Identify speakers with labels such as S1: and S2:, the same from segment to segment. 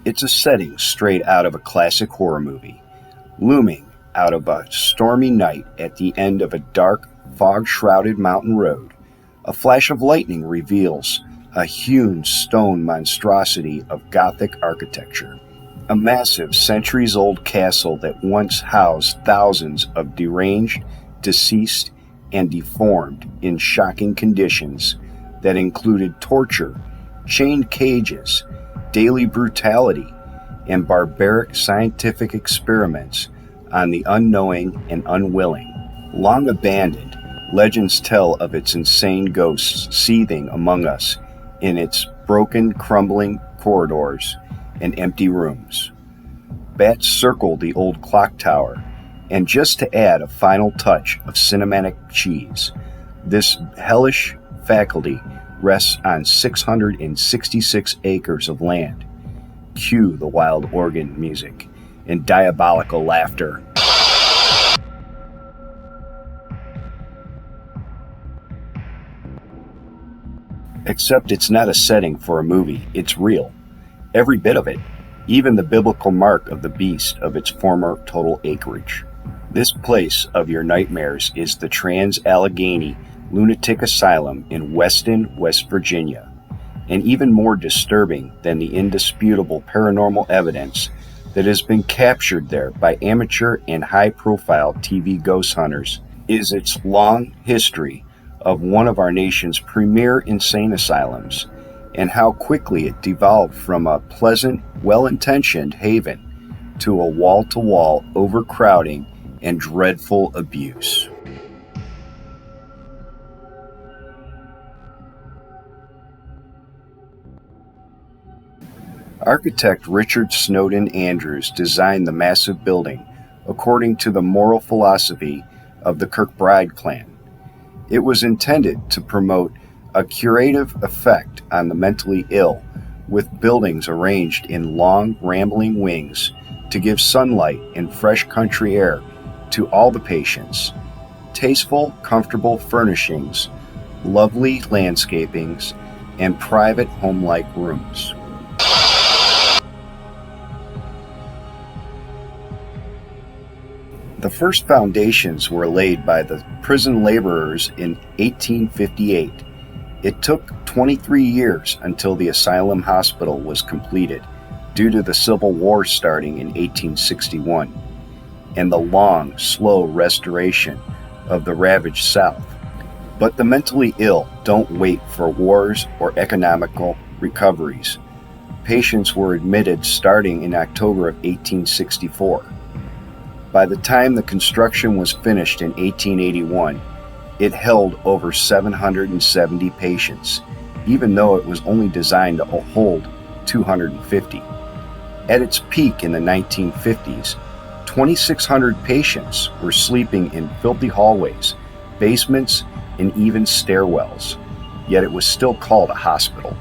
S1: It's a setting straight out of a classic horror movie, looming out of a stormy night at the end of a dark, fog-shrouded mountain road. A flash of lightning reveals a hewn stone monstrosity of Gothic architecture. A massive, centuries-old castle that once housed thousands of deranged, deceased, and deformed in shocking conditions that included torture, chained cages, daily brutality, and barbaric scientific experiments on the unknowing and unwilling. Long abandoned, legends tell of its insane ghosts seething among us in its broken, crumbling corridors and empty rooms. Bats circle the old clock tower, and just to add a final touch of cinematic cheese, this hellish faculty rests on 666 acres of land. Cue the wild organ music and diabolical laughter. Except it's not a setting for a movie, it's real. Every bit of it, even the biblical mark of the beast of its former total acreage. This place of your nightmares is the Trans-Allegheny Lunatic Asylum in Weston, West Virginia. And even more disturbing than the indisputable paranormal evidence that has been captured there by amateur and high-profile TV ghost hunters is its long history of one of our nation's premier insane asylums, and how quickly it devolved from a pleasant, well-intentioned haven to a wall-to-wall overcrowding and dreadful abuse. Architect Richard Snowden Andrews designed the massive building according to the moral philosophy of the Kirkbride clan. It was intended to promote a curative effect on the mentally ill, with buildings arranged in long, rambling wings to give sunlight and fresh country air to all the patients, tasteful, comfortable furnishings, lovely landscapings, and private home-like rooms. The first foundations were laid by the prison laborers in 1858. It took 23 years until the asylum hospital was completed, due to the Civil War starting in 1861, and the long, slow restoration of the ravaged South. But the mentally ill don't wait for wars or economical recoveries. Patients were admitted starting in October of 1864. By the time the construction was finished in 1881, it held over 770 patients, even though it was only designed to hold 250. At its peak in the 1950s, 2,600 patients were sleeping in filthy hallways, basements, and even stairwells, yet it was still called a hospital.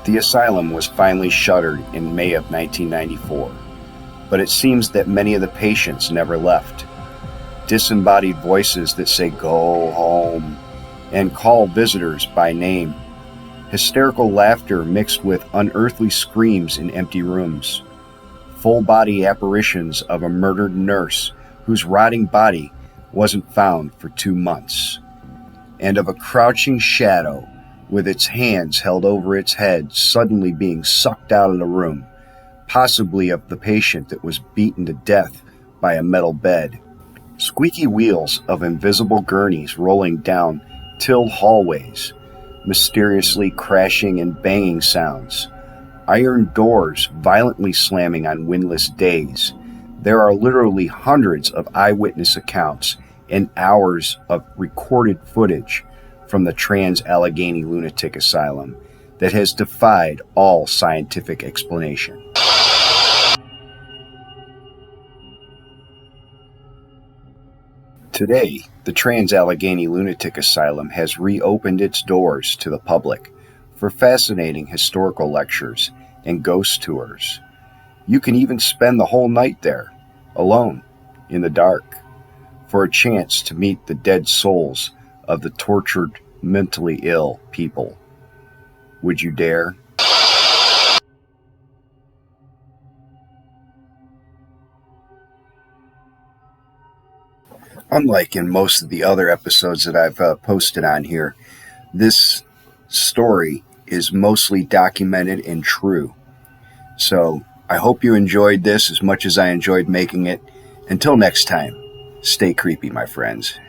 S1: The asylum was finally shuttered in May of 1994, but it seems that many of the patients never left. Disembodied voices that say, "Go home," and call visitors by name. Hysterical laughter mixed with unearthly screams in empty rooms. Full-body apparitions of a murdered nurse whose rotting body wasn't found for 2 months. And of a crouching shadow with its hands held over its head, suddenly being sucked out of the room, possibly of the patient that was beaten to death by a metal bed. Squeaky wheels of invisible gurneys rolling down tilled hallways, mysteriously crashing and banging sounds, iron doors violently slamming on windless days. There are literally hundreds of eyewitness accounts and hours of recorded footage from the Trans-Allegheny Lunatic Asylum that has defied all scientific explanation. Today, the Trans-Allegheny Lunatic Asylum has reopened its doors to the public for fascinating historical lectures and ghost tours. You can even spend the whole night there, alone, in the dark, for a chance to meet the dead souls of the tortured mentally ill people. Would you dare? Unlike in most of the other episodes that I've posted on here, this story is mostly documented and true. So I hope you enjoyed this as much as I enjoyed making it. Until next time, stay creepy, my friends.